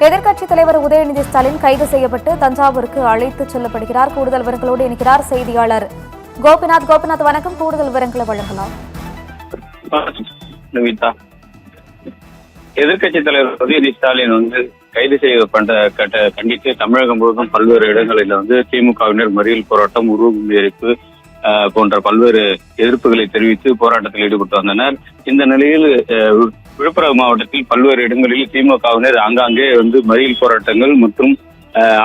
எதிர்க்கட்சித் தலைவர் உதயநிதி ஸ்டாலின் கைது செய்யப்பட்டு தஞ்சாவூருக்கு அழைத்துச் செல்லப்படுகிறார். கூடுதல் விவரங்களோடு இணைக்கிறார் செய்தியாளர் கோபிநாத். வணக்கம். கூடுதல் விவரங்களை வழங்கலாம். எதிர்க்கட்சித் தலைவர் உதயநிதி ஸ்டாலின் கைது செய்யப்பட்ட கண்டித்து தமிழகம் முழுவதும் பல்வேறு இடங்களில் திமுகவினர் மறியல் போராட்டம், உருவ எரிப்பு போன்ற பல்வேறு எதிர்ப்புகளை தெரிவித்து போராட்டத்தில் ஈடுபட்டு வந்தனர். இந்த நிலையில் விழுப்புரம் மாவட்டத்தில் பல்வேறு இடங்களில் திமுகவினர் ஆங்காங்கே மறியல் போராட்டங்கள் மற்றும்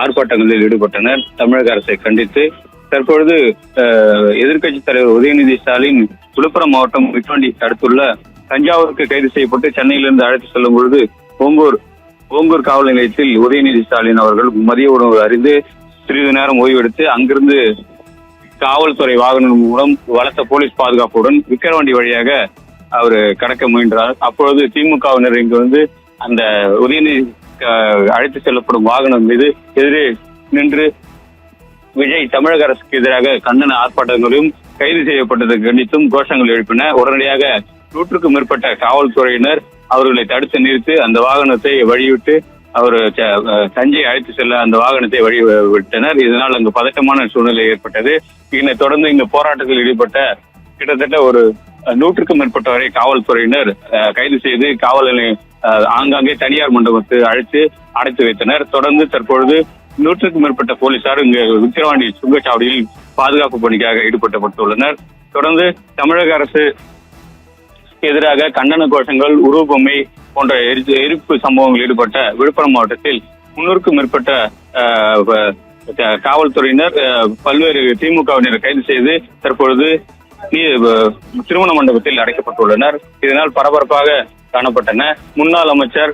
ஆர்ப்பாட்டங்களில் ஈடுபட்டனர். தமிழக அரசை கண்டித்து தற்பொழுது எதிர்க்கட்சித் தலைவர் உதயநிதி ஸ்டாலின் விழுப்புரம் மாவட்டம் விட்டுவண்டி அடுத்துள்ள தஞ்சாவூருக்கு கைது செய்யப்பட்டு சென்னையிலிருந்து அழைத்து செல்லும் பொழுது ஓங்கூர் காவல் நிலையத்தில் உதயநிதி ஸ்டாலின் அவர்கள் மதிய உணவு அறிந்து சிறிது நேரம் ஓய்வெடுத்து அங்கிருந்து காவல்துறை வாகனம் மூலம் பலத்த போலீஸ் பாதுகாப்புடன் விக்கிரவாண்டி வழியாக அவர் கடக்க முயன்றார். அப்பொழுது திமுகவினர் இங்கு அந்த உதயநிதி அழைத்து செல்லப்படும் வாகனம் மீது எதிரே நின்று விஜய் தமிழக அரசுக்கு எதிராக கண்டன ஆர்ப்பாட்டங்களையும் கைது செய்யப்பட்டதை கண்டித்தும் கோஷங்கள் எழுப்பின. உடனடியாக 100க்கும் மேற்பட்ட காவல்துறையினர் அவர்களை தடுத்து நிறுத்தி அந்த வாகனத்தை வழிவிட்டு அவர் தஞ்சை அழைத்து செல்ல அந்த வாகனத்தை வழிவிட்டனர். இதனால் அங்கு பதட்டமான சூழ்நிலை ஏற்பட்டது. இதனைத் தொடர்ந்து இந்த போராட்டத்தில் ஈடுபட்ட கிட்டத்தட்ட ஒரு 100க்கும் மேற்பட்டவரை காவல்துறையினர் கைது செய்து காவல் நிலையம் ஆங்காங்கே தனியார் மண்டபத்தை அடைத்து வைத்தனர். தொடர்ந்து தற்பொழுது 100க்கும் மேற்பட்ட போலீசார் இங்கு விக்கிரவாண்டி சுங்கச்சாவடியில் பாதுகாப்பு பணிக்காக ஈடுபட்டுள்ளனர். தொடர்ந்து தமிழக அரசு எதிராக கண்டன கோஷங்கள், உருவபொம்மை போன்ற எரிப்பு சம்பவங்களில் ஈடுபட்ட விழுப்புரம் மாவட்டத்தில் 300க்கும் மேற்பட்ட காவல்துறையினர் பல்வேறு திமுகவினர் கைது செய்து தற்பொழுது திருமண மண்டபத்தில் அடைக்கப்பட்டுள்ளனர். இதனால் பரபரப்பாக காணப்பட்டன. முன்னாள் அமைச்சர்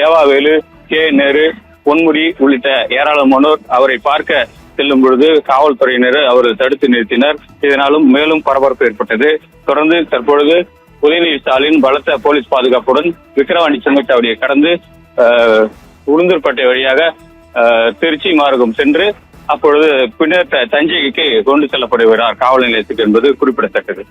ஏவாவேலு, கே நேரு, பொன்முடி உள்ளிட்ட ஏராளமானோர் அவரை பார்க்க செல்லும் பொழுது காவல்துறையினர் அவரை தடுத்து நிறுத்தினர். இதனாலும் மேலும் பரபரப்பு ஏற்பட்டது. தொடர்ந்து தற்பொழுது உதயநிதி ஸ்டாலின் பலத்த போலீஸ் பாதுகாப்புடன் விக்கிரவாண்டி சுங்கச்சாவடியை கடந்து உளுந்தூர்பேட்டை வழியாக திருச்சி மார்க்கம் சென்று அப்பொழுது பின்னர் தஞ்சைக்கு கொண்டு செல்லப்படுகிறார் காவல் நிலையத்துக்கு என்பது குறிப்பிடத்தக்கது.